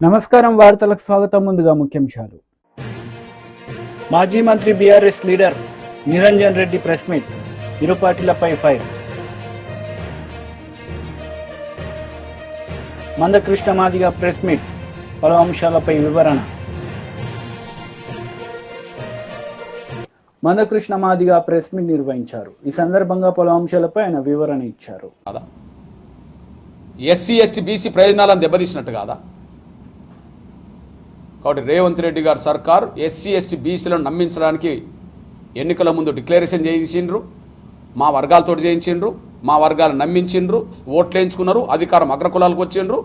నమస్కారం వార్తలకు స్వాగతం. ముందుగా ముఖ్యాంశాలు. మాజీ మంత్రి BRS leader Niranjan Reddy press meet, ఇరు పార్టీలపై fire. Manda Krishna Madiga press meet, పలు అంశాలపై వివరణ. మందకృష్ణ మాదిగ ప్రెస్ మీట్ నిర్వహించారు. ఈ సందర్భంగా పలు అంశాలపై ఆయన వివరణ ఇచ్చారు. ఎస్సీ ఎస్టీ బీసీ ప్రయోజనాలను దెబ్బతీసినట్టు కాదా? కాబట్టి రేవంత్ రెడ్డి గారు సర్కారు ఎస్సీ ఎస్టీ బీసీలను నమ్మించడానికి ఎన్నికల ముందు డిక్లరేషన్ చేయించిండ్రు, మా వర్గాలతో చేయించిండ్రు, మా వర్గాలను నమ్మించిండ్రు, ఓట్లు వేయించుకున్నారు, అధికారం అగ్రకులాలకు వచ్చిండ్రు,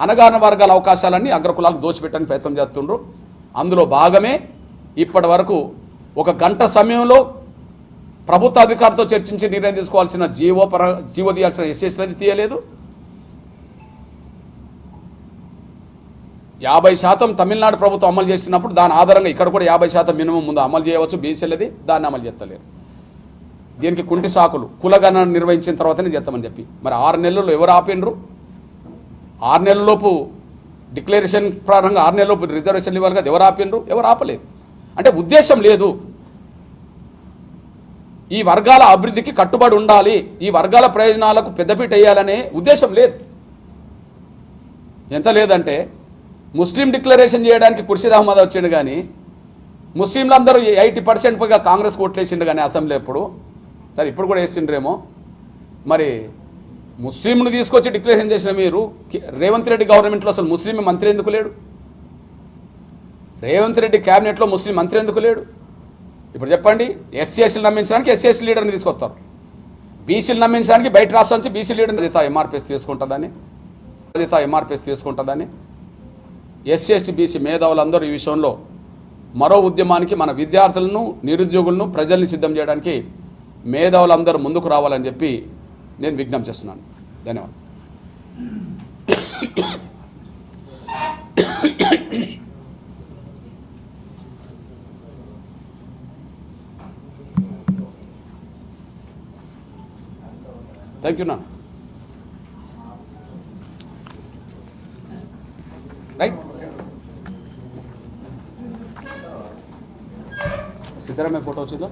అనగాన వర్గాల అవకాశాలన్నీ అగ్రకులాలకు దోచిపెట్టడానికి ప్రయత్నం చేస్తుండ్రు. అందులో భాగమే ఇప్పటి వరకు 1 గంట సమయంలో ప్రభుత్వ అధికారులతో చర్చించి నిర్ణయం తీసుకోవాల్సిన జీవో తీయాల్సిన ఎస్సీఎస్టీలది తీయలేదు. 50% తమిళనాడు ప్రభుత్వం అమలు చేసినప్పుడు దాని ఆధారంగా ఇక్కడ కూడా 50% మినిమం ముందు అమలు చేయవచ్చు బీసీలది, దాన్ని అమలు చేస్తలేరు. దీనికి కుంటి సాకులు కులగణన నిర్వహించిన తర్వాతనే చేస్తామని చెప్పి మరి 6 నెలల్లో ఎవరు ఆపిండ్రు? 6 నెలలలోపు డిక్లరేషన్ ప్రారంభంగా 6 నెలలలోపు రిజర్వేషన్లు ఇవ్వాలి కదా, ఎవరు ఆపిండ్రు? ఎవరు ఆపలేదు. అంటే ఉద్దేశం లేదు. ఈ వర్గాల అభివృద్ధికి కట్టుబడి ఉండాలి, ఈ వర్గాల ప్రయోజనాలకు పెద్దపీట వేయాలనే ఉద్దేశం లేదు. ఎంత లేదంటే ముస్లిం డిక్లరేషన్ చేయడానికి ఖుర్షీద్ అహ్మద్ వచ్చిండు, కానీ ముస్లింలందరూ 80% పైగా కాంగ్రెస్ ఓట్లేసిండు కానీ అసెంబ్లీ ఎప్పుడు సరే ఇప్పుడు కూడా వేసిండ్రేమో. మరి ముస్లింను తీసుకొచ్చి డిక్లరేషన్ చేసిన మీరు రేవంత్ రెడ్డి గవర్నమెంట్లో అసలు ముస్లిం మంత్రి ఎందుకు లేడు? రేవంత్ రెడ్డి క్యాబినెట్లో ముస్లిం మంత్రి ఎందుకు లేడు? ఇప్పుడు చెప్పండి. ఎస్సీ ఎస్టీలు నమ్మించడానికి ఎస్సీ ఎస్టీ లీడర్ని తీసుకొస్తారు, బీసీలు నమ్మించడానికి బయట రాష్ట్రం నుంచి బీసీ లీడర్ని ఎంఆర్పీఎస్ తీసుకుంటుందని ఎస్సీ ఎస్టీ బీసీ మేధావులందరూ ఈ విషయంలో మరో ఉద్యమానికి మన విద్యార్థులను, నిరుద్యోగులను, ప్రజల్ని సిద్ధం చేయడానికి మేధావులందరూ ముందుకు రావాలని చెప్పి నేను విజ్ఞప్తి చేస్తున్నాను. ధన్యవాదాలు. థ్యాంక్ యూ నా రైట్. సిద్ధరామయ్య ఫోటో వచ్చిందో?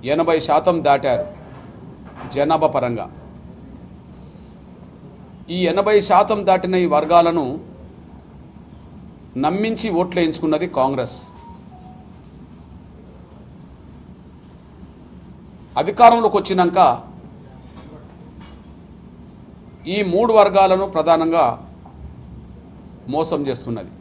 ఈ 80% దాటారు జనాభా పరంగా. ఈ 80% దాటిన ఈ వర్గాలను నమ్మించి ఓట్లు వేయించుకున్నది కాంగ్రెస్. అధికారంలోకి వచ్చినాక ఈ 3 వర్గాలను ప్రధానంగా మోసం చేస్తున్నది.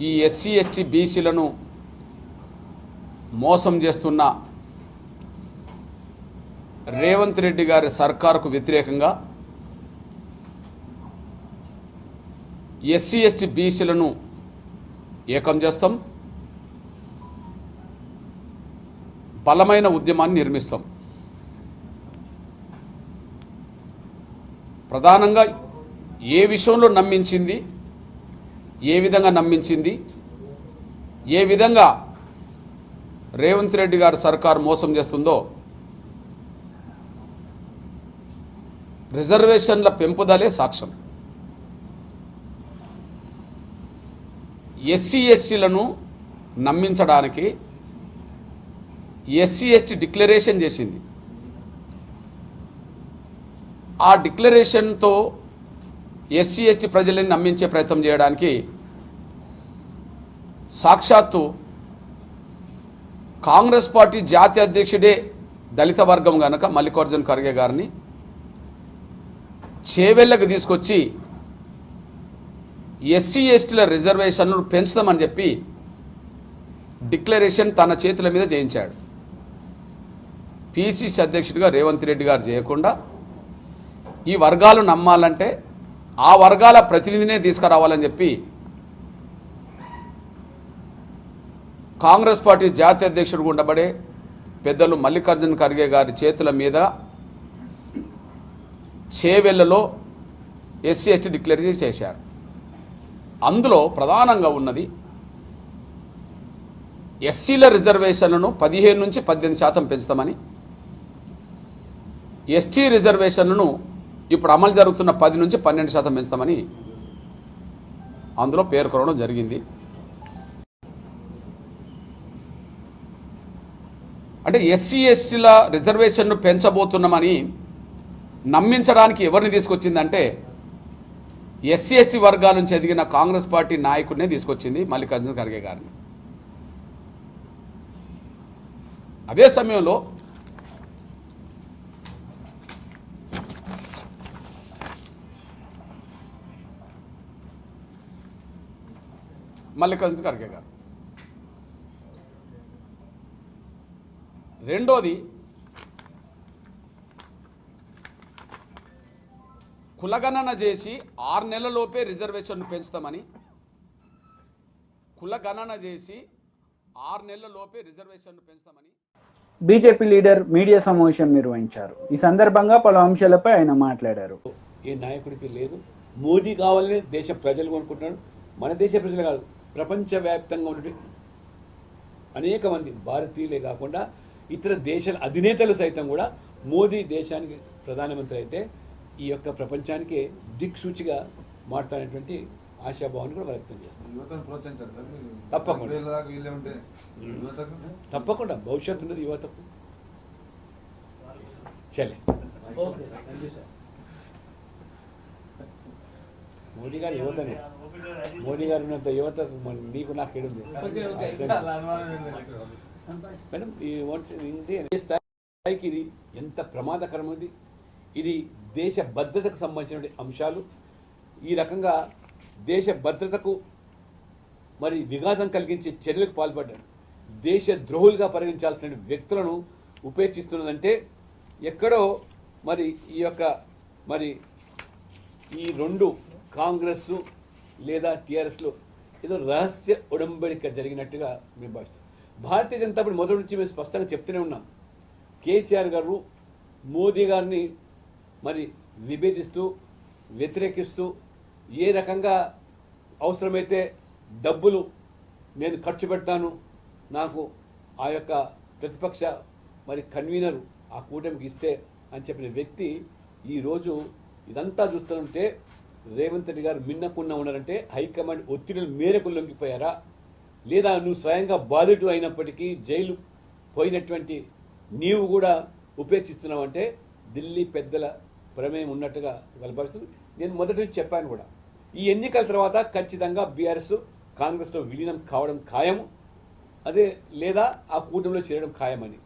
ఈ ఎస్సీ ఎస్టీ బీసీలను మోసం చేస్తున్న రేవంత్ రెడ్డి గారి సర్కారుకు వ్యతిరేకంగా ఎస్సీ ఎస్టీ బీసీలను ఏకం చేస్తాం, బలమైన ఉద్యమాన్ని నిర్మిస్తాం. ప్రధానంగా ఏ విషయంలో నమ్మించింది, ఏ విధంగా నమ్మించింది, ఏ విధంగా రేవంత్ రెడ్డి గారి సర్కారు మోసం చేస్తుందో రిజర్వేషన్ల పెంపుదలే సాక్ష్యం. ఎస్సీ ఎస్టీలను నమ్మించడానికి ఎస్సీ ఎస్టీ డిక్లరేషన్ చేసింది. ఆ డిక్లరేషన్తో ఎస్సీ ఎస్టీ ప్రజలని నమ్మించే ప్రయత్నం చేయడానికి సాక్షాత్తు కాంగ్రెస్ పార్టీ జాతీయ అధ్యక్షుడే దళిత వర్గం కనుక మల్లికార్జున ఖర్గే గారిని చేవెళ్ళకు తీసుకొచ్చి ఎస్సీ ఎస్టీల రిజర్వేషన్లు పెంచుతామని చెప్పి డిక్లరేషన్ తన చేతుల మీద చేయించాడు. పిసిసి అధ్యక్షుడిగా రేవంత్ రెడ్డి గారు చేయకుండా ఈ వర్గాలు నమ్మాలంటే ఆ వర్గాల ప్రతినిధినే తీసుకురావాలని చెప్పి కాంగ్రెస్ పార్టీ జాతీయ అధ్యక్షుడు ఉండబడే పెద్దలు మల్లికార్జున ఖర్గే గారి చేతుల మీద చేవెళ్లలో ఎస్సీ ఎస్టీ డిక్లరేషన్ చేశారు. అందులో ప్రధానంగా ఉన్నది ఎస్సీల రిజర్వేషన్లను 15 నుంచి 18% పెంచుతామని, ఎస్టీ రిజర్వేషన్లను ఇప్పుడు అమలు జరుగుతున్న 10 నుంచి 12% పెంచుతామని అందులో పేర్కొనడం జరిగింది. అంటే ఎస్సీ ఎస్టీల రిజర్వేషన్ను పెంచబోతున్నామని నమ్మించడానికి ఎవరిని తీసుకొచ్చిందంటే ఎస్సీ ఎస్టీ వర్గాల నుంచి ఎదిగిన కాంగ్రెస్ పార్టీ నాయకుడినే తీసుకొచ్చింది, మల్లికార్జున ఖర్గే గారిని. అదే సమయంలో మల్లికార్జున ఖర్గే గారు రెండోది కులగణన చేసి 6 నెలలలోపే రిజర్వేషన్ను పెంచుతామని, కులగణన చేసి 6 నెలలలోపే రిజర్వేషన్ను పెంచుతామని బీజేపీ లీడర్ మీడియా సమావేశం నిర్వహించారు. ఈ సందర్భంగా పలు అంశాలపై ఆయన మాట్లాడారు. ఏ నాయకుడికి లేదు. మోదీ కావాలని దేశ ప్రజలు అనుకుంటున్నాడు. మన దేశ ప్రజలు కాదు, ప్రపంచవ్యాప్తంగా ఉన్నటువంటి అనేక మంది భారతీయులే కాకుండా ఇతర దేశాల అధినేతలు సైతం కూడా మోదీ దేశానికి ప్రధానమంత్రి అయితే ఈ యొక్క ప్రపంచానికి దిక్సూచిగా మాట్లాడేటువంటి ఆశాభావాన్ని కూడా వ్యక్తం చేస్తారు. తప్పకుండా భవిష్యత్తు ఉన్నది యువతకు. చలే మోడీ గారు యువతనే, మోడీ గారు ఉన్నంత యువత నీకు నాకేడుంది మేడం. ఈ స్థాయికి ఇది ఎంత ప్రమాదకరమైనది. ఇది దేశ భద్రతకు సంబంధించిన అంశాలు. ఈ రకంగా దేశ భద్రతకు మరి విఘాతం కలిగించే చర్యలకు పాల్పడ్డారు. దేశ ద్రోహులుగా పరిగణించాల్సిన వ్యక్తులను ఉపేక్షిస్తున్నదంటే ఎక్కడో మరి ఈ యొక్క మరి ఈ రెండు కాంగ్రెస్ లేదా టీఆర్ఎస్లో ఏదో రహస్య ఉడంబడిక జరిగినట్టుగా మేము భావిస్తాం. భారతీయ జనతా పార్టీ మొదటి నుంచి మేము స్పష్టంగా చెప్తూనే ఉన్నాం. కేసీఆర్ గారు మోదీ గారిని మరి విభేదిస్తూ వ్యతిరేకిస్తూ ఏ రకంగా అవసరమైతే డబ్బులు నేను ఖర్చు పెడతాను, నాకు ఆ యొక్క ప్రతిపక్ష మరి కన్వీనర్ ఆ కూటమికి ఇస్తే అని చెప్పిన వ్యక్తి ఈరోజు ఇదంతా చూస్తుంటే రేవంత్ రెడ్డి గారు మిన్నకుండా ఉన్నారంటే హైకమాండ్ ఒత్తిడిల మేరకు లొంగిపోయారా, లేదా నువ్వు స్వయంగా బాధితుడు అయినప్పటికీ జైలు పోయినటువంటి నీవు కూడా ఉపేక్షిస్తున్నావంటే ఢిల్లీ పెద్దల ప్రమేయం ఉన్నట్టుగా కలపరుస్తుంది. నేను మొదటి నుంచి చెప్పాను కూడా, ఈ ఎన్నికల తర్వాత ఖచ్చితంగా బీఆర్ఎస్ కాంగ్రెస్లో విలీనం కావడం ఖాయం, అదే లేదా ఆ కూటమిలో చేరడం ఖాయమని.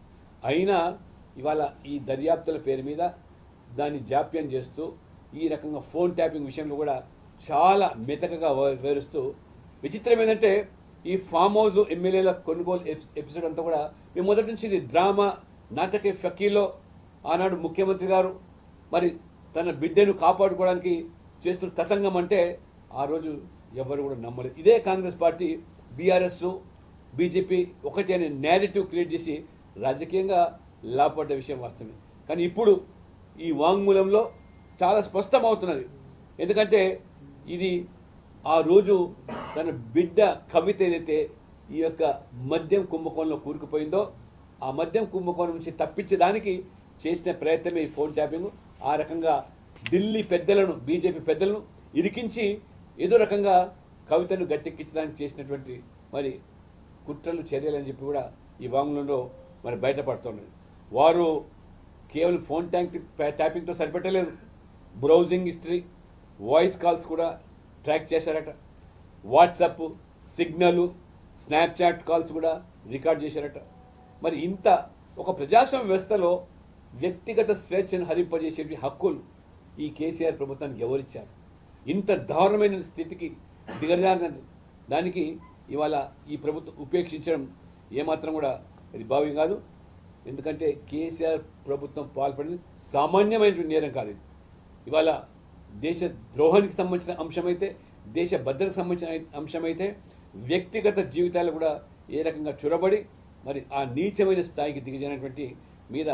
అయినా ఇవాళ ఈ దర్యాప్తుల పేరు మీద దాన్ని జాప్యం చేస్తూ ఈ రకంగా ఫోన్ ట్యాపింగ్ విషయంలో కూడా చాలా మెతకగా వివరిస్తూ, విచిత్రం ఏంటంటే ఈ ఫామ్ హౌస్ ఎమ్మెల్యేల కొనుగోలు ఎపిసోడ్ అంతా కూడా మేము మొదటి నుంచి ఇది డ్రామా నాటకే ఫకీలో ఆనాడు ముఖ్యమంత్రి గారు మరి తన బిడ్డను కాపాడుకోవడానికి చేస్తున్న తతంగం అంటే ఆ రోజు ఎవరు కూడా నమ్మలేదు. ఇదే కాంగ్రెస్ పార్టీ బీఆర్ఎస్ బీజేపీ ఒకటి అనే నేరేటివ్ క్రియేట్ చేసి రాజకీయంగా లాభపడ్డ విషయం వాస్తవమే. కానీ ఇప్పుడు ఈ వాంగ్మూలంలో చాలా స్పష్టమవుతున్నది. ఎందుకంటే ఇది ఆ రోజు తన బిడ్డ కవిత ఏదైతే ఈ యొక్క మద్యం కుంభకోణంలో కూరుకుపోయిందో ఆ మద్యం కుంభకోణం నుంచి తప్పించడానికి చేసిన ప్రయత్నమే ఈ ఫోన్ ట్యాపింగ్. ఆ రకంగా ఢిల్లీ పెద్దలను బీజేపీ పెద్దలను ఇరికించి ఏదో రకంగా కవితను గట్టెక్కించడానికి చేసినటువంటి మరి కుట్రలు చర్యలు అని చెప్పి కూడా ఈ వాంగ్మూలంలో మరి బయటపడుతున్నది. వారు కేవలం ఫోన్ ట్యాపింగ్తో సరిపెట్టలేదు, బ్రౌజింగ్ హిస్టరీ, వాయిస్ కాల్స్ కూడా ట్రాక్ చేశారట, వాట్సాప్, సిగ్నల్, స్నాప్చాట్ కాల్స్ కూడా రికార్డ్ చేశారట. మరి ఇంత ఒక ప్రజాస్వామ్య వ్యవస్థలో వ్యక్తిగత స్వేచ్ఛను హరింపజేసే హక్కులు ఈ కేసీఆర్ ప్రభుత్వానికి ఎవరిచ్చారు? ఇంత దారుణమైన స్థితికి దిగజారిన దానికి ఇవాళ ఈ ప్రభుత్వం ఉపేక్షించడం ఏమాత్రం కూడా ఇది భావ్యం కాదు. ఎందుకంటే కేసీఆర్ ప్రభుత్వం పాల్పడింది సామాన్యమైనటువంటి నేరం కాదు. ఇది ఇవాళ దేశ ద్రోహానికి సంబంధించిన అంశమైతే, దేశ భద్రతకు సంబంధించిన అంశమైతే, వ్యక్తిగత జీవితాలు కూడా ఏ రకంగా చొరబడి మరి ఆ నీచమైన స్థాయికి దిగజారినటువంటి మీద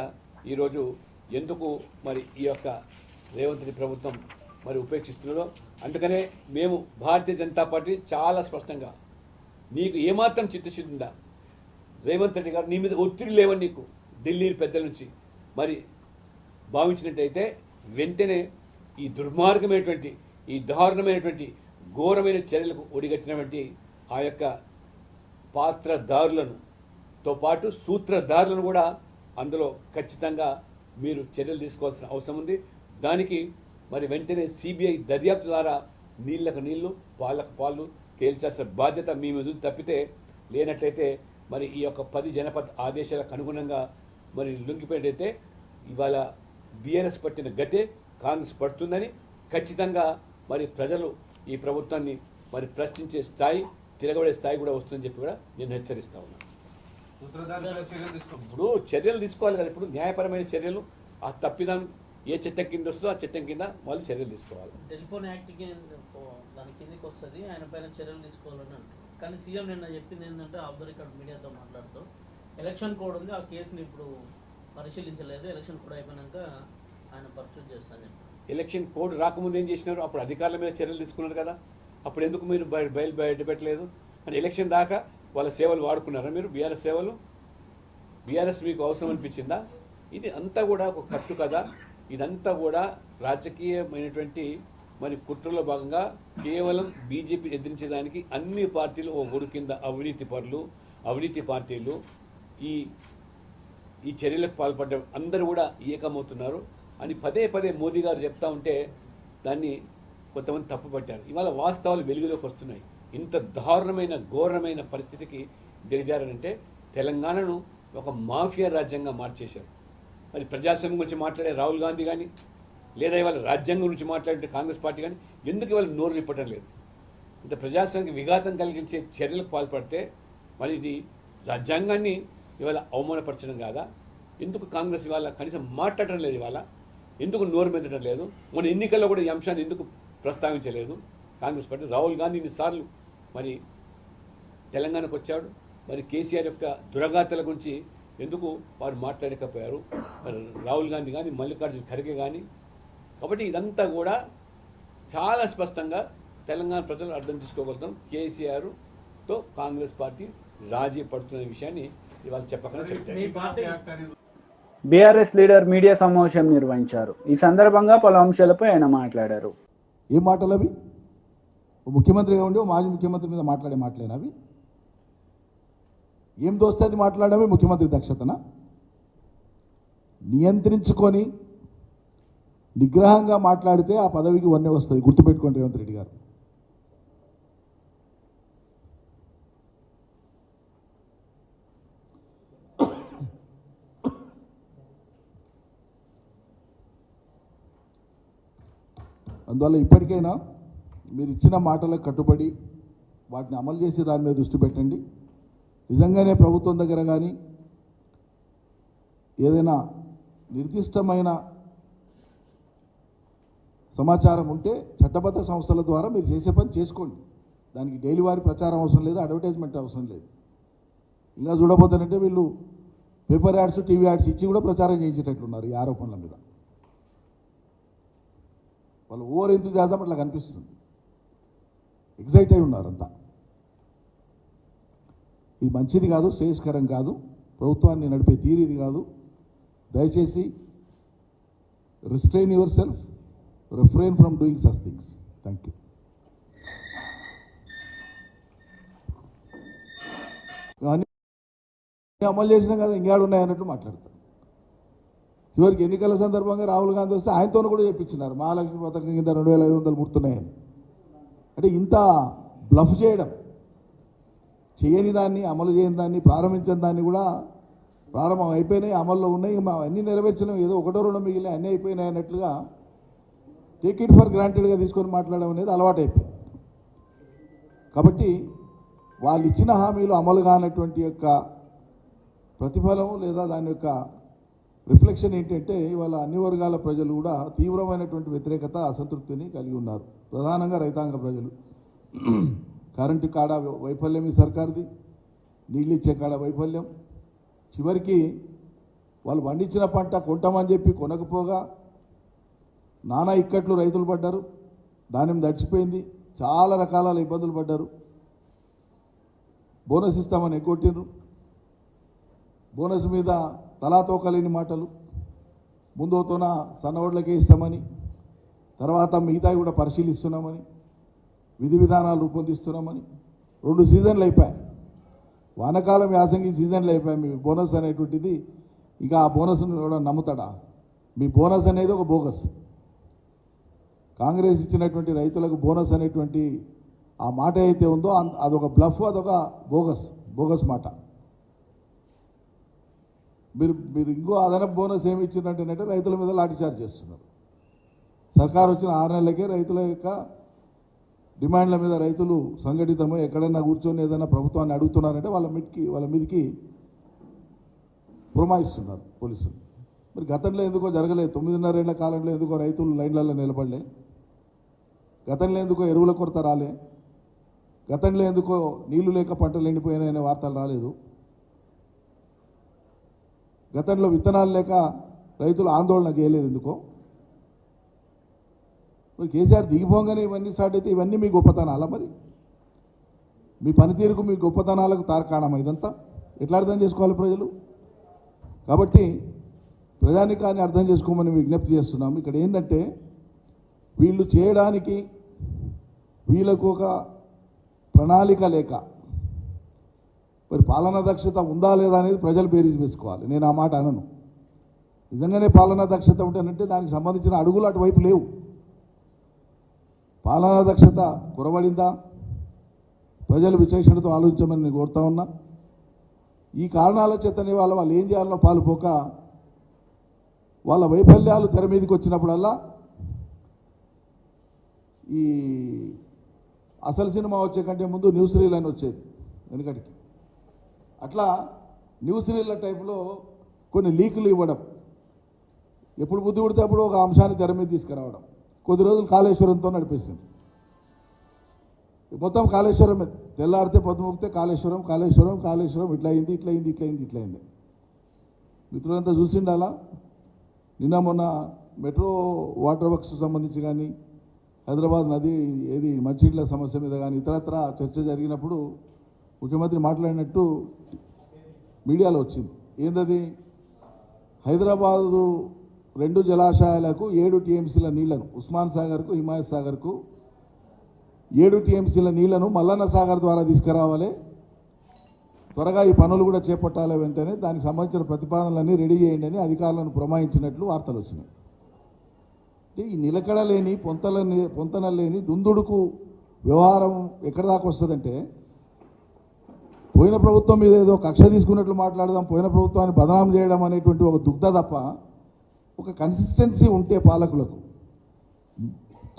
ఈరోజు ఎందుకు మరి ఈ యొక్క రేవంత్ రెడ్డి ప్రభుత్వం మరి ఉపేక్షిస్తున్నదో అందుకనే మేము భారతీయ జనతా పార్టీ చాలా స్పష్టంగా నీకు ఏమాత్రం చిత్తశుద్ధి ఉందా రేవంత్ రెడ్డి గారు నీ మీద ఒత్తిడి లేవని నీకు ఢిల్లీ పెద్దల నుంచి మరి భావించినట్టయితే వెంటనే ఈ దుర్మార్గమైనటువంటి ఈ దారుణమైనటువంటి ఘోరమైన చర్యలకు ఒడిగట్టినటువంటి ఆ యొక్క పాత్రదారులతో పాటు సూత్రధారులను కూడా అందులో ఖచ్చితంగా మీరు చర్యలు తీసుకోవాల్సిన అవసరం ఉంది. దానికి మరి వెంటనే సిబిఐ దర్యాప్తు ద్వారా నీళ్లకు నీళ్లు పాలకు పాలు తేల్చాల్సిన బాధ్యత మీ మీద తప్పితే లేనట్లయితే మరి ఈ యొక్క 10 జనపద్ ఆదేశాలకు అనుగుణంగా మరి లొంగిపోయినట్టయితే ఇవాళ బీఆర్ఎస్ పట్టిన గతే కాంగ్రెస్ పడుతుందని ఖచ్చితంగా మరి ప్రజలు ఈ ప్రభుత్వాన్ని మరి ప్రశ్నించే స్థాయి తిరగబడే స్థాయి కూడా వస్తుందని చెప్పి కూడా నేను హెచ్చరిస్తా ఉన్నాను. ఇప్పుడు చర్యలు తీసుకోవాలి కదా. ఇప్పుడు న్యాయపరమైన చర్యలు ఆ తప్పిదాన్ని ఏ చట్టం కింద వస్తుందో ఆ చట్టం కింద వాళ్ళు చర్యలు తీసుకోవాలి. టెలిఫోన్ యాక్ట్ దాని కిందకి వస్తుంది, ఆయన పైన చర్యలు తీసుకోవాలని అంటారు. కానీ సీఎం నిన్న చెప్పింది ఏంటంటే ఆఫ్ ద రికార్డ్ మీడియాతో మాట్లాడుతూ ఎలక్షన్ కోడ్ ఉంది, ఆ కేసుని ఇప్పుడు పరిశీలించలేదు, ఎలక్షన్ కోడ్ అయిపోయినాక ఆయన పర్సూట్ చేస్తానని చెప్పారు. ఎలక్షన్ కోడ్ రాకముందు ఏం చేసినారు? అప్పుడు అధికారుల మీద చర్యలు తీసుకున్నారు కదా. అప్పుడు ఎందుకు మీరు బయట పెట్టలేదు? అంటే ఎలక్షన్ దాకా వాళ్ళ సేవలు వాడుకున్నారా మీరు? బీఆర్ఎస్ సేవలు, బీఆర్ఎస్ మీకు అవసరం అనిపించిందా? ఇది అంతా కూడా ఒక కట్టు కదా. ఇదంతా కూడా రాజకీయమైనటువంటి మరి కుట్రలో భాగంగా కేవలం బీజేపీ ఎదిరించేదానికి అన్ని పార్టీలు ఓ గొడుగు కింద అవినీతి పార్టీలు ఈ చర్యలకు పాల్పడ్డ అందరూ కూడా ఏకమవుతున్నారు అని పదే పదే మోదీ గారు చెప్తా ఉంటే దాన్ని కొంతమంది తప్పుపట్టారు. ఇవాళ వాస్తవాలు వెలుగులోకి వస్తున్నాయి. ఇంత దారుణమైన ఘోరమైన పరిస్థితికి దిగజారంటే తెలంగాణను ఒక మాఫియా రాజ్యంగా మార్చేశారు. మరి ప్రజాస్వామ్యం గురించి మాట్లాడే రాహుల్ గాంధీ కానీ లేదా ఇవాళ రాజ్యాంగం గురించి మాట్లాడే కాంగ్రెస్ పార్టీ కానీ ఎందుకు ఇవాళ నోరు నిప్పటం లేదు? ఇంత ప్రజాస్వామ్యానికి విఘాతం కలిగించే చర్యలకు పాల్పడితే మరి ఇది రాజ్యాంగాన్ని ఇవాళ అవమానపరచడం కాదా? ఎందుకు కాంగ్రెస్ ఇవాళ కనీసం మాట్లాడటం లేదు? ఇవాళ ఎందుకు నోరు మెదటం లేదు? మన ఎన్నికల్లో కూడా ఈ అంశాన్ని ఎందుకు ప్రస్తావించలేదు కాంగ్రెస్ పార్టీ? రాహుల్ గాంధీ ఇన్నిసార్లు మరి తెలంగాణకు వచ్చాడు. మరి కేసీఆర్ యొక్క దురగాతల గురించి ఎందుకు వారు మాట్లాడకపోయారు? మరి రాహుల్ గాంధీ కానీ మల్లికార్జున ఖర్గే కానీ. కాబట్టి ఇదంతా కూడా చాలా స్పష్టంగా తెలంగాణ ప్రజలు అర్థం చేసుకోగలుగుతాం. కేసీఆర్తో కాంగ్రెస్ పార్టీ రాజీ పడుతున్న విషయాన్ని ఇవాళ చెప్పకుండా చెప్తారు. బీఆర్ఎస్ లీడర్ మీడియా సమావేశం నిర్వహించారు. ఈ సందర్భంగా పలు అంశాలపై ఆయన మాట్లాడారు. ఏం మాటలు అవి? ముఖ్యమంత్రిగా ఉండి మాజీ ముఖ్యమంత్రి మీద మాట్లాడే మాటలేనా అవి? ఏం దోస్తే అది మాట్లాడమే ముఖ్యమంత్రి దక్షతన? నియంత్రించుకొని నిగ్రహంగా మాట్లాడితే ఆ పదవికి వన్నె వస్తుంది. గుర్తుపెట్టుకోండి రేవంత్ రెడ్డి గారు. అందువల్ల ఇప్పటికైనా మీరు ఇచ్చిన మాటలకు కట్టుబడి వాటిని అమలు చేసి దాని మీద దృష్టి పెట్టండి. నిజంగానే ప్రభుత్వం దగ్గర కానీ ఏదైనా నిర్దిష్టమైన సమాచారం ఉంటే చట్టబద్ధ సంస్థల ద్వారా మీరు చేసే పని చేసుకోండి. దానికి డైలీ వారి ప్రచారం అవసరం లేదు, అడ్వర్టైజ్మెంట్ అవసరం లేదు. ఇంకా చూడబోతానంటే వీళ్ళు పేపర్ యాడ్స్, టీవీ యాడ్స్ ఇచ్చి కూడా ప్రచారం చేయించేటట్లున్నారు ఈ ఆరోపణల మీద. వాళ్ళు ఓవర్ ఎంతూజియాజం అట్లా కనిపిస్తుంది. ఎగ్జైట్ అయి ఉన్నారంతా. ఇది మంచిది కాదు, శ్రేయస్కరం కాదు. ప్రభుత్వాన్ని నడిపే తీరు ఇది కాదు. దయచేసి restrain your self, refrain from doing such things. Thank you. అమలు చేసినా కదా ఇంకేడు ఉన్నాయన్నట్టు మాట్లాడతారు. చివరికి ఎన్నికల సందర్భంగా రాహుల్ గాంధీ వస్తే ఆయనతో కూడా చెప్పించినారు మహాలక్ష్మి పథకం కింద 2500 ముడుతున్నాయని. అంటే ఇంత బ్లఫ్ చేయడం, చేయని దాన్ని, అమలు చేయని దాన్ని, ప్రారంభించని దాన్ని కూడా ప్రారంభం అయిపోయినాయి, అమల్లో ఉన్నాయి, అన్నీ నెరవేర్చడం, ఏదో ఒకటో రెండో మిగిలిన అన్నీ అయిపోయినాయి అన్నట్లుగా టేక్ ఇట్ ఫర్ గ్రాంటెడ్గా తీసుకొని మాట్లాడడం అనేది అలవాటు అయిపోయింది. కాబట్టి వాళ్ళు ఇచ్చిన హామీలు అమలు కానటువంటి యొక్క ప్రతిఫలం లేదా దాని యొక్క రిఫ్లెక్షన్ ఏంటంటే ఇవాళ అన్ని వర్గాల ప్రజలు కూడా తీవ్రమైనటువంటి వ్యతిరేకత, అసంతృప్తిని కలిగి ఉన్నారు. ప్రధానంగా రైతాంగ ప్రజలు. కరెంటు కాడ వైఫల్యం ఈ సర్కార్ది, నీళ్ళు ఇచ్చే కాడ వైఫల్యం, చివరికి వాళ్ళు పండించిన పంట కొంటామని చెప్పి కొనకపోగా నానా ఇక్కట్లు రైతులు పడ్డారు, ధాన్యం దడిచిపోయింది, చాలా రకాల ఇబ్బందులు పడ్డారు. బోనస్ ఇస్తామని ఎగ్గొట్టిండ్రు, బోనస్ మీద తలా తోకలేని మాటలు, ముందుతోన సన్నోడ్లకే ఇస్తామని, తర్వాత మిగతా కూడా పరిశీలిస్తున్నామని, విధి విధానాలు రూపొందిస్తున్నామని. 2 సీజన్లు అయిపోయాయి, వానకాలం యాసంగి సీజన్లు అయిపోయాయి. మీ బోనస్ అనేటువంటిది ఇక ఆ బోనస్ను కూడా నమ్ముతాడా? మీ బోనస్ అనేది ఒక బోగస్. కాంగ్రెస్ ఇచ్చినటువంటి రైతులకు బోనస్ అనేటువంటి ఆ మాట అయితే ఉందో అదొక బ్లఫ్, అదొక బోగస్ మాట. మీరు ఇంకో అదనపు బోనస్ ఏమి ఇచ్చినట్టేనంటే రైతుల మీద లాఠీచార్జ్ చేస్తున్నారు. సర్కారు వచ్చిన 6 నెలలకే రైతుల యొక్క డిమాండ్ల మీద రైతులు సంఘటితమై ఎక్కడైనా కూర్చొని ఏదైనా ప్రభుత్వాన్ని అడుగుతున్నారంటే వాళ్ళ మీదకి పురమాయిస్తున్నారు పోలీసులు. మరి గతంలో ఎందుకో జరగలేదు, 9.5 ఏళ్ల కాలంలో ఎందుకో రైతులు లైన్లలో నిలబడలే, గతంలో ఎందుకో ఎరువుల కొరత రాలే, గతంలో ఎందుకో నీళ్లు లేక పంటలు ఎండిపోయినాయనే వార్తలు రాలేదు, గతంలో విత్తనాలు లేక రైతులు ఆందోళన చేయలేదు ఎందుకో. మరి కేసీఆర్ దిగిపోగానే ఇవన్నీ స్టార్ట్ అయితే ఇవన్నీ మీ గొప్పతనాలా? మరి మీ పనితీరుకు మీ గొప్పతనాలకు తార్కాణం ఇదంతా ఎట్లా అర్థం చేసుకోవాలి ప్రజలు? కాబట్టి ప్రజానికాన్ని అర్థం చేసుకోమని విజ్ఞప్తి చేస్తున్నాము. ఇక్కడ ఏంటంటే వీళ్ళు చేయడానికి వీళ్ళకు ఒక ప్రణాళిక లేక, మరి పాలనా దక్షత ఉందా లేదా అనేది ప్రజలు బేరీజ్ వేసుకోవాలి. నేను ఆ మాట అనను. నిజంగానే పాలనా దక్షత ఉంటేనంటే దానికి సంబంధించిన అడుగులు అటువైపు లేవు. పాలనా దక్షత కొరబడిందా? ప్రజలు విచక్షణతో ఆలోచించమని నేను కోరుతా ఉన్నా. ఈ కారణాల చేతనే వాళ్ళు ఏం చేయాలనో పాలుపోక వాళ్ళ వైఫల్యాలు తెర మీదకి వచ్చినప్పుడల్లా ఈ అసలు సినిమా వచ్చే కంటే ముందు న్యూస్ రీల్ అని వచ్చేది వెనుకటికి. అట్లా న్యూస్ రీల్ల టైపులో కొన్ని లీకులు ఇవ్వడం, ఎప్పుడు బుద్ధి పుడితే అప్పుడు ఒక అంశాన్ని తెర మీద తీసుకురావడం. కొద్ది రోజులు కాళేశ్వరంతో నడిపేసింది. మొత్తం కాళేశ్వరం తెల్లారితే పొద్దుముక్తే కాళేశ్వరం కాళేశ్వరం కాళేశ్వరం ఇట్లా అయింది ఇట్లా అయింది ఇట్లా అయింది ఇట్లా అయింది. మిత్రులంతా చూసిండాలా, నిన్న మొన్న మెట్రో వాటర్ వర్క్స్ సంబంధించి కానీ హైదరాబాద్ నది ఏది మంచినీళ్ళ సమస్య మీద కానీ ఇతరత్ర చర్చ జరిగినప్పుడు ముఖ్యమంత్రి మాట్లాడినట్టు మీడియాలో వచ్చింది. ఏందది? హైదరాబాదు 2 జలాశయాలకు 7 టీఎంసీల నీళ్లను, ఉస్మాన్ సాగర్కు హిమాయత్ సాగర్కు 7 టీఎంసీల నీళ్లను మల్లన్న సాగర్ ద్వారా తీసుకురావాలి, త్వరగా ఈ పనులు కూడా చేపట్టాలి, వెంటనే దానికి సంబంధించిన ప్రతిపాదనలన్నీ రెడీ చేయండి అని అధికారులను పురమాయించినట్లు వార్తలు వచ్చినాయి. ఈ నిలకడలేని పొంతనలేని దుందుడుకు వ్యవహారం ఎక్కడి దాకా వస్తుందంటే, పోయిన ప్రభుత్వం మీద ఏదో కక్ష తీసుకున్నట్లు మాట్లాడదాం, పోయిన ప్రభుత్వాన్ని బదనాం చేయడం అనేటువంటి ఒక దుగ్ధ తప్ప ఒక కన్సిస్టెన్సీ ఉంటే పాలకులకు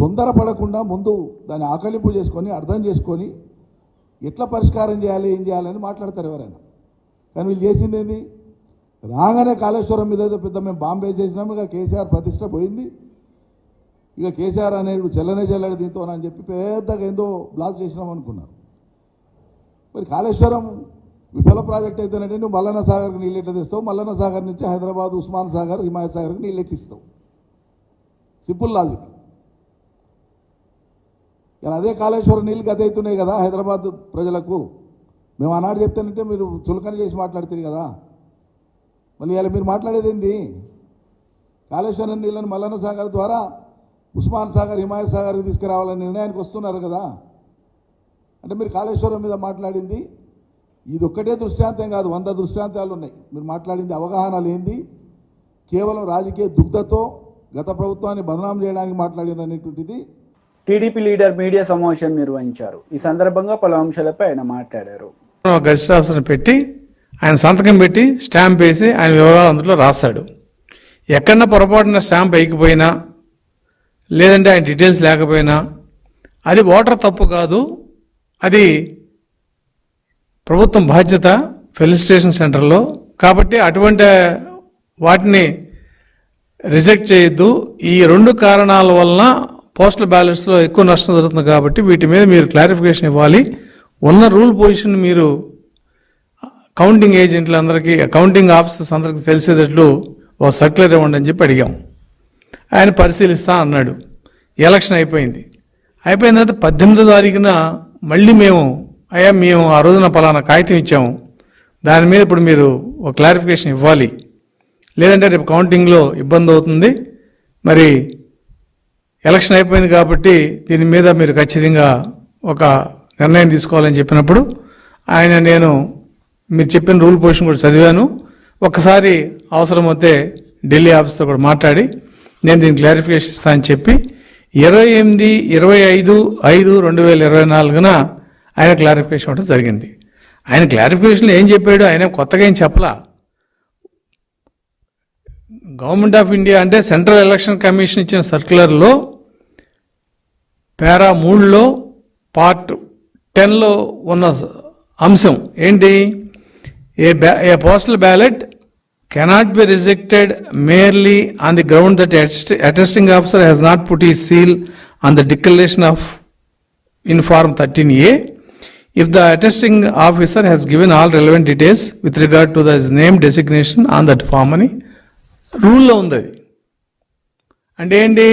తొందరపడకుండా ముందు దాన్ని ఆకలింపు చేసుకొని అర్థం చేసుకొని ఎట్లా పరిష్కారం చేయాలి ఏం చేయాలని మాట్లాడతారు ఎవరైనా. కానీ వీళ్ళు చేసింది ఏంది? రాగానే కాళేశ్వరం మీద ఏదో పెద్ద మేము బాంబే చేసినాము, ఇక కేసీఆర్ ప్రతిష్ట పోయింది, ఇక కేసీఆర్ అనేది చెల్లడి దీంతో అని చెప్పి పెద్దగా ఏందో బ్లాక్ చేసినాం అనుకున్నారు. మరి కాళేశ్వరం విఫల ప్రాజెక్ట్ అయితేనంటే నువ్వు మల్లన్న సాగర్కి నీళ్ళు ఎట్లా తెస్తావు, మల్లన్న సాగర్ నుంచి హైదరాబాద్ ఉస్మాన్ సాగర్ హిమాయత్ సాగర్కి నీళ్ళు ఎట్లా ఇస్తావు? Simple logic. ఇలా అదే కాళేశ్వరం నీళ్ళు గత అవుతున్నాయి కదా హైదరాబాద్ ప్రజలకు. మేము ఆనాడు చెప్తానంటే మీరు చులకన చేసి మాట్లాడుతుంది కదా. మళ్ళీ ఇలా మీరు మాట్లాడేది ఏంది? కాళేశ్వరం నీళ్ళని మల్లన్న సాగర్ ద్వారా ఉస్మాన్ సాగర్ హిమాయత్ సాగర్కి తీసుకురావాలని నిర్ణయానికి వస్తున్నారు కదా. అంటే మీరు కాళేశ్వరం మీద మాట్లాడింది ఇది ఒక్కటే దృష్టాంతం కాదు, 100 దృష్టాంతాలు ఉన్నాయి. మీరు మాట్లాడింది అవగాహన లేనిది, కేవలం రాజకీయ దుగ్ధతో గత ప్రభుత్వాన్ని బదనాం చేయడానికి మాట్లాడినటువంటిది. టీడీపీ లీడర్ మీడియా సమావేశం నిర్వహించారు. ఈ సందర్భంగా పలు అంశాలపై ఆయన మాట్లాడారు. గెస్ట్ ఆఫీసర్ని పెట్టి ఆయన సంతకం పెట్టి స్టాంప్ వేసి ఆయన వివరాలు అందులో రాస్తాడు. ఎక్కడన్నా పొరపాటున స్టాంప్ వేయకపోయినా లేదంటే ఆయన డీటెయిల్స్ లేకపోయినా అది ఓటర్ తప్పు కాదు, అది ప్రభుత్వం బాధ్యత ఫెలిసిటేషన్ సెంటర్లో. కాబట్టి అటువంటి వాటిని రిజెక్ట్ చేయొద్దు. ఈ 2 కారణాల వలన పోస్టల్ బ్యాలెట్స్లో ఎక్కువ నష్టం జరుగుతుంది, కాబట్టి వీటి మీద మీరు క్లారిఫికేషన్ ఇవ్వాలి. ఉన్న రూల్ పొజిషన్ మీరు కౌంటింగ్ ఏజెంట్లందరికీ, కౌంటింగ్ ఆఫీసర్స్ అందరికీ తెలిసేటట్లు ఓ సర్క్యులర్ ఇవ్వండి అని చెప్పి అడిగాం. ఆయన పరిశీలిస్తా అన్నాడు. ఎలక్షన్ అయిపోయింది. అయిపోయిన తర్వాత 18వ తారీఖున మళ్ళీ మేము ఆ రోజున పలానా కాగితం ఇచ్చాము, దాని మీద ఇప్పుడు మీరు ఒక క్లారిఫికేషన్ ఇవ్వాలి, లేదంటే రేపు కౌంటింగ్లో ఇబ్బంది అవుతుంది, మరి ఎలక్షన్ అయిపోయింది కాబట్టి దీని మీద మీరు ఖచ్చితంగా ఒక నిర్ణయం తీసుకోవాలని చెప్పినప్పుడు నేను మీరు చెప్పిన రూల్ పొజిషన్ కూడా చదివాను, ఒక్కసారి అవసరమైతే ఢిల్లీ ఆఫీస్తో కూడా మాట్లాడి నేను దీన్ని క్లారిఫికేషన్ ఇస్తానని చెప్పి 25/5/2024 ఆయన క్లారిఫికేషన్ ఇవ్వడం జరిగింది. ఆయన క్లారిఫికేషన్లో ఏం చెప్పాడు, ఆయన కొత్తగా ఏం చెప్పలా. గవర్నమెంట్ ఆఫ్ ఇండియా అంటే సెంట్రల్ ఎలక్షన్ కమిషన్ ఇచ్చిన సర్క్యులర్లో పారా 3లో పార్ట్ 10లో ఉన్న అంశం ఏంటి, a postal ballot cannot be rejected merely on the ground that attesting officer has not put his seal on the declaration of in form 13A if the attesting officer has given all relevant details with regard to the name designation on that form అని రూల్లో ఉంది. అది అంటే ఏంటి,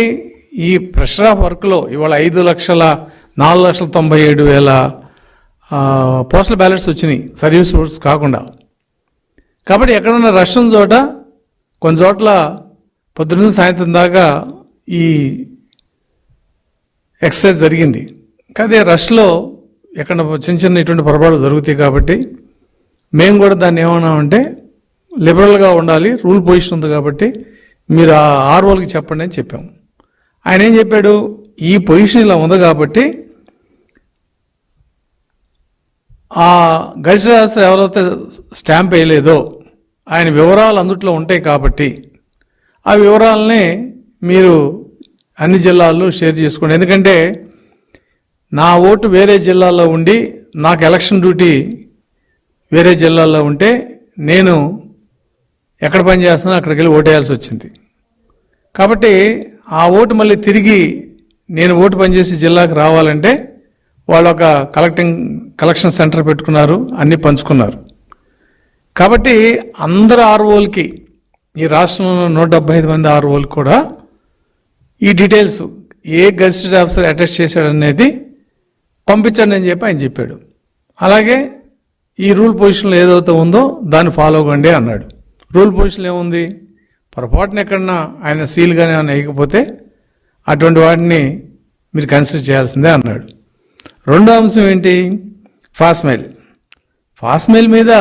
ఈ pressure of వర్క్లో ఇవాళ 5,04,97,000 postal ballots వచ్చినాయి service oats కాకుండా. కాబట్టి ఎక్కడున్న రష్ ఉన్న చోట కొన్ని చోట్ల పొద్దున్న సాయంత్రం దాకా ఈ ఎక్సర్సైజ్ జరిగింది. కానీ రష్లో ఎక్కడ చిన్న చిన్న ఇటువంటి పొరపాటు జరుగుతాయి. కాబట్టి మేము కూడా దాన్ని ఏమన్నామంటే లిబరల్గా ఉండాలి, రూల్ పొజిషన్ ఉంది కాబట్టి మీరు ఆ ఆర్ఓలకి చెప్పండి అని చెప్పాము. ఆయన ఏం చెప్పాడు, ఈ పొజిషన్ ఇలా ఉంది కాబట్టి ఆ గజిటెడ్ ఆఫీసర్ ఎవరైతే స్టాంప్ వేయలేదో ఆయన వివరాలు అందుట్లో ఉంటాయి కాబట్టి ఆ వివరాలని మీరు అన్ని జిల్లాల్లో షేర్ చేసుకోండి. ఎందుకంటే నా ఓటు వేరే జిల్లాలో ఉండి నాకు ఎలక్షన్ డ్యూటీ వేరే జిల్లాలో ఉంటే నేను ఎక్కడ పని చేస్తున్నా అక్కడికి వెళ్ళి ఓటేయాల్సి వచ్చింది. కాబట్టి ఆ ఓటు మళ్ళీ తిరిగి నేను ఓటు పనిచేసి జిల్లాకు రావాలంటే వాళ్ళు ఒక కలెక్షన్ సెంటర్ పెట్టుకున్నారు, అన్నీ పంచుకున్నారు. కాబట్టి అందరు ఆర్ఓలకి, ఈ రాష్ట్రంలో 175 మంది ఆర్ఓలు కూడా ఈ డీటెయిల్స్ ఏ గజిటెడ్ ఆఫీసర్ అటెస్ట్ చేశాడనేది పంపించండి అని చెప్పి ఆయన చెప్పాడు. అలాగే ఈ రూల్ పొజిషన్లో ఏదైతే ఉందో దాన్ని ఫాలో అవ్వండి అన్నాడు. రూల్ పొజిషన్లో ఏముంది, పొరపాటున ఎక్కడన్నా ఆయన సీల్ కానీ ఏమైనా వేయకపోతే అటువంటి వాటిని మీరు కన్సిడర్ చేయాల్సిందే అన్నాడు. రెండో అంశం ఏంటి, ఫాస్మెయిల్. ఫాస్మెయిల్ మీద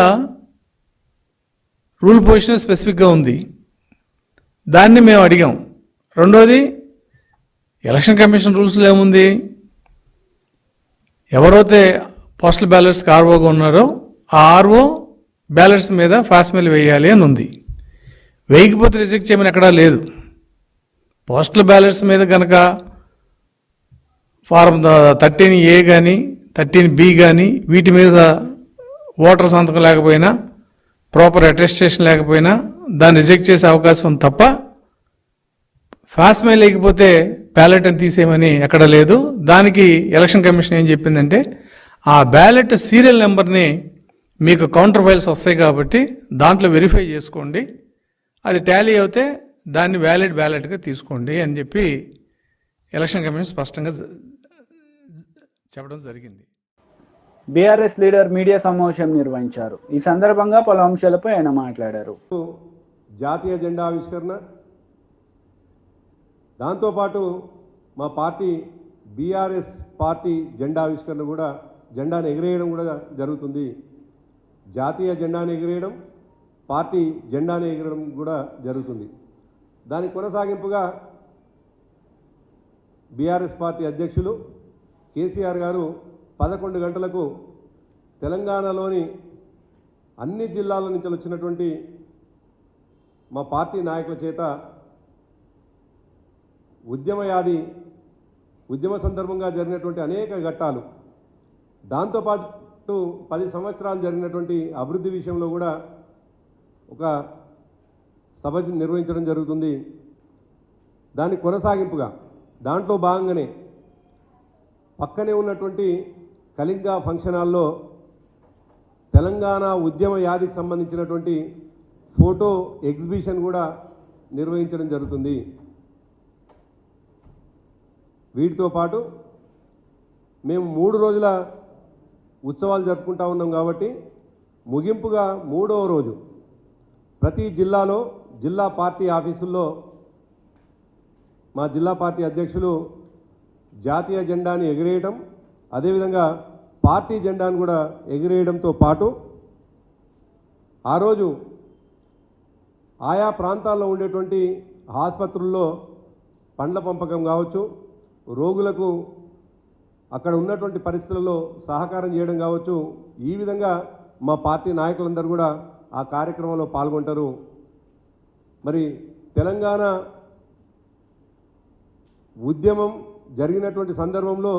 రూల్ పొజిషన్ స్పెసిఫిక్గా ఉంది, దాన్ని మేము అడిగాం. రెండోది ఎలక్షన్ కమిషన్ రూల్స్లో ఏముంది, ఎవరైతే పోస్టల్ బ్యాలెట్స్కి ఆర్ఓగా ఉన్నారో ఆ ఆర్ఓ బ్యాలెట్స్ మీద ఫాస్మెయిల్ వేయాలి అని ఉంది. వేయకపోతే రిజెక్ట్ చేయమని ఎక్కడా లేదు. పోస్టల్ బ్యాలెట్స్ మీద కనుక ఫారం 13A కానీ 13B కానీ వీటి మీద ఓటర్ సంతకం లేకపోయినా, ప్రాపర్ అటెస్టేషన్ లేకపోయినా దాన్ని రిజెక్ట్ చేసే అవకాశం ఉంది తప్ప ఫాస్మెయిల్ లేకపోతే బ్యాలెట్ అని తీసేయమని ఎక్కడ లేదు. దానికి ఎలక్షన్ కమిషన్ ఏం చెప్పిందంటే ఆ బ్యాలెట్ సీరియల్ నెంబర్ని మీకు కౌంటర్ ఫైల్స్ వస్తాయి కాబట్టి దాంట్లో వెరిఫై చేసుకోండి, అది టాలీ అవుతే దాన్ని వ్యాలిడ్ బ్యాలెట్గా తీసుకోండి అని చెప్పి ఎలక్షన్ కమిషన్ స్పష్టంగా చెప్పడం జరిగింది. బీఆర్ఎస్ లీడర్ మీడియా సమావేశం నిర్వహించారు. ఈ సందర్భంగా పలు అంశాలపై ఆయన మాట్లాడారు. జాతీయ జెండా ఆవిష్కరణ, దాంతోపాటు మా పార్టీ బీఆర్ఎస్ పార్టీ జెండా ఆవిష్కరణ కూడా, జెండాను ఎగిరేయడం కూడా జరుగుతుంది. జాతీయ జెండాను ఎగిరేయడం, పార్టీ జెండాను ఎగిరడం కూడా జరుగుతుంది. దాని కొనసాగింపుగా బీఆర్ఎస్ పార్టీ అధ్యక్షులు కేసీఆర్ గారు 11 గంటలకు తెలంగాణలోని అన్ని జిల్లాల నుంచి వచ్చినటువంటి మా పార్టీ నాయకుల చేత ఉద్యమ సందర్భంగా జరిగినటువంటి అనేక ఘట్టాలు, దాంతోపాటు 10 సంవత్సరాలు జరిగినటువంటి అభివృద్ధి విషయంలో కూడా ఒక సభ నిర్వహించడం జరుగుతుంది. దాని కొనసాగింపుగా దాంట్లో భాగంగానే పక్కనే ఉన్నటువంటి కళింగ ఫంక్షన్ హాల్లో తెలంగాణ ఉద్యమ యాదికి సంబంధించినటువంటి ఫోటో ఎగ్జిబిషన్ కూడా నిర్వహించడం జరుగుతుంది. వీటితో పాటు మేము 3 రోజుల ఉత్సవాలు జరుపుకుంటా ఉన్నాం కాబట్టి ముగింపుగా 3వ రోజు ప్రతి జిల్లాలో జిల్లా పార్టీ ఆఫీసుల్లో మా జిల్లా పార్టీ అధ్యక్షులు జాతీయ జెండాని ఎగిరేయడం, అదేవిధంగా పార్టీ జెండాను కూడా ఎగిరేయడంతో పాటు ఆ రోజు ఆయా ప్రాంతాల్లో ఉండేటువంటి ఆసుపత్రుల్లో పండ్ల పంపకం కావచ్చు, రోగులకు అక్కడ ఉన్నటువంటి పరిస్థితులలో సహకారం చేయడం కావచ్చు, ఈ విధంగా మా పార్టీ నాయకులందరూ కూడా ఆ కార్యక్రమంలో పాల్గొంటారు. మరి తెలంగాణ ఉద్యమం జరిగినటువంటి సందర్భంలో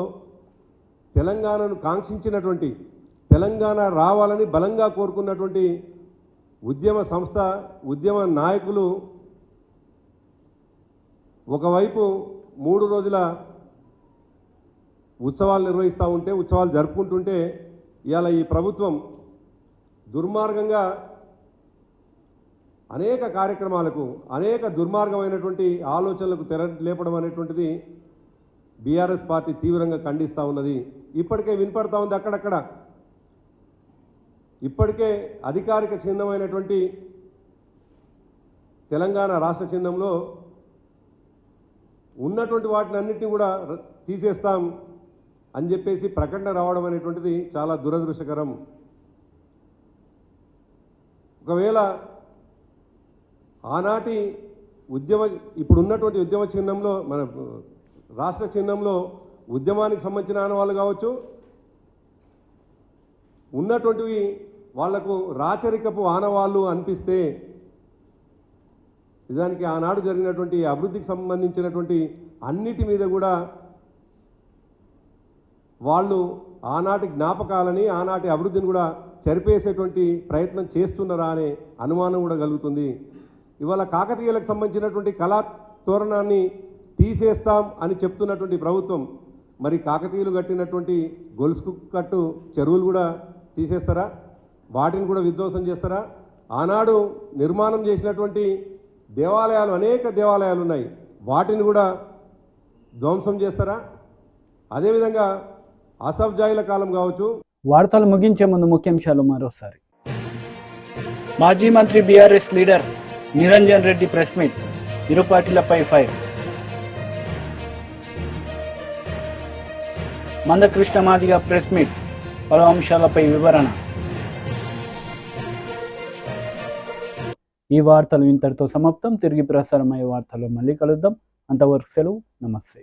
తెలంగాణను కాంక్షించినటువంటి, తెలంగాణ రావాలని బలంగా కోరుకున్నటువంటి ఉద్యమ సంస్థ, ఉద్యమ నాయకులు ఒకవైపు 3 రోజుల ఉత్సవాలు నిర్వహిస్తూ ఉంటే, ఉత్సవాలు జరుపుకుంటుంటే, ఇవాళ ఈ ప్రభుత్వం దుర్మార్గంగా అనేక కార్యక్రమాలకు, అనేక దుర్మార్గమైనటువంటి ఆలోచనలకు తెర లేపడం అనేటువంటిది బీఆర్ఎస్ పార్టీ తీవ్రంగా ఖండిస్తూ ఉన్నది. ఇప్పటికే వినపడతా ఉంది అక్కడక్కడ. ఇప్పటికే అధికారిక చిహ్నమైనటువంటి తెలంగాణ రాష్ట్ర చిహ్నంలో ఉన్నటువంటి వాటిని అన్నింటినీ కూడా తీసేస్తాం అని చెప్పేసి ప్రకటన రావడం అనేటువంటిది చాలా దురదృష్టకరం. ఒకవేళ ఆనాటి ఇప్పుడు ఉన్నటువంటి ఉద్యమ చిహ్నంలో, మన రాష్ట్ర చిహ్నంలో ఉద్యమానికి సంబంధించిన ఆనవాళ్ళు కావచ్చు, ఉన్నటువంటివి వాళ్లకు రాచరికపు ఆనవాళ్ళు అనిపిస్తే, నిజానికి ఆనాడు జరిగినటువంటి అభివృద్ధికి సంబంధించినటువంటి అన్నిటి మీద కూడా వాళ్ళు ఆనాటి జ్ఞాపకాలని, ఆనాటి అభివృద్ధిని కూడా చెరిపేసేటువంటి ప్రయత్నం చేస్తున్నారా అనే అనుమానం కూడా కలుగుతుంది. ఇవాళ కాకతీయులకు సంబంధించినటువంటి కళా తోరణాన్ని తీసేస్తాం అని చెప్తున్నటువంటి ప్రభుత్వం, మరి కాకతీయులు కట్టినటువంటి గొలుసు కట్టు చెరువులు కూడా తీసేస్తారా? వాటిని కూడా విధ్వంసం చేస్తారా? ఆనాడు నిర్మాణం చేసినటువంటి దేవాలయాలు, అనేక దేవాలయాలు ఉన్నాయి, వాటిని కూడా ధ్వంసం చేస్తారా? అదేవిధంగా అసఫ్జాయిల కాలం కావచ్చు. వార్తలు ముగించే ముందు ముఖ్యాంశాలు మరోసారి. మాజీ మంత్రి BRS leader Niranjan Reddy press meet, ఇరు పార్టీలపై fire. Manda Krishna Madiga press meet, పలు అంశాలపై వివరణ. ఈ వార్తలు ఇంతటితో సమాప్తం. తిరిగి ప్రసారమయ్యే వార్తలు మళ్ళీ కలుద్దాం. అంతవరకు సెలవు. నమస్తే.